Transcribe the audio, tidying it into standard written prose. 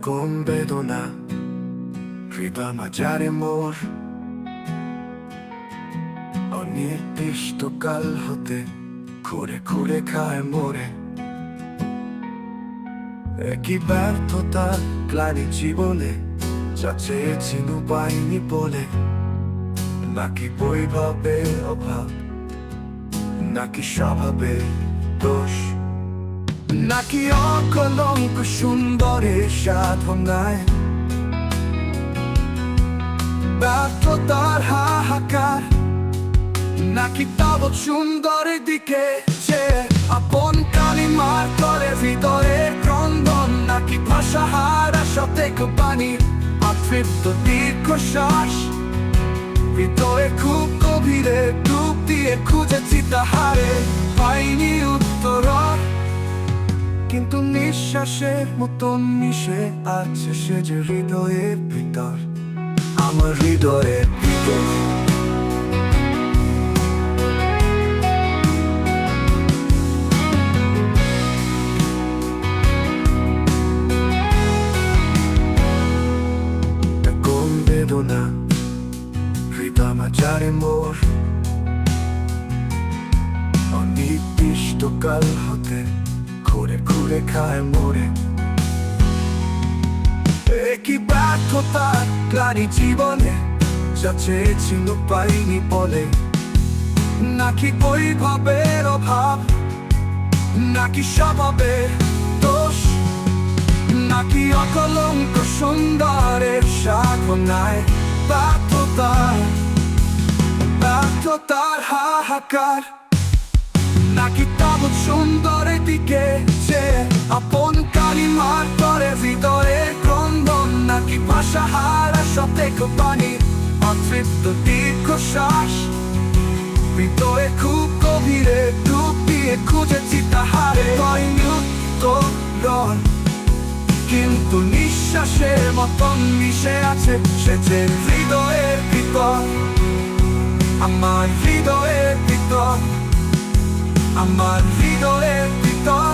কোন বেদনা হৃদয় মাঝারে মোর অনির্দিষ্টকাল হতে ঘুরে ঘুরে খায় মোরে। একই ব্যর্থতা গ্লানি জীবনে যা চেয়েছিল পাইনি বলে, নাকি বৈভবের অভাব, নাকি স্বভাবের দোষ, নাকি অকলঙ্ক সুন্দরের সাধনায় ব্যর্থতার হাহাকার, নাকি তাবৎ সুন্দরের দিকে যে আপন কালিমার তলে হৃদয়ের ক্রন্দন, নাকি ভাষা হারা শতেক বাণী অতৃপ্ত দীর্ঘশ্বাস হৃদয়ে খুব গভীরে ডুব দিয়ে খুঁজেছি তাহারে পাইনি উত্তর, কিন্তু নিঃশ্বাসের মতন মিশে আছে সে যে হৃদয়ের ভিতর, আমার হৃদয়ের ভিতর। কোন বেদনা হৃদয় মাঝারে মোর অনির্দিষ্টকাল হতে ঘুরে ঘুরে খায় মোরে। একই ব্যর্থতার গ্লানি জীবনে যা চেয়েছিল পাইনি বলে, নাকি বৈভবের অভাব, নাকি স্বভাবের দোষ, নাকি অকলঙ্ক সুন্দরের সাধনায় ব্যর্থতার হাহাকার, নাকি তাবৎ সুন্দরের দিকে যে আপন কালিমার তলে হৃদয়ের ক্রন্দন, নাকি ভাষা হারা শতেক বাণী অতৃপ্ত দীর্ঘশ্বাস হৃদয়ে খুব গভীরে ডুব দিয়ে খুঁজেছি তাহারে পাইনি উত্তর, কিন্তু নিঃশ্বাসের মতন মিশে আছে সে যে হৃদয়ের ভিতর, আমার হৃদয়ের ভিতর, আমার হৃদয়ের ভিতর।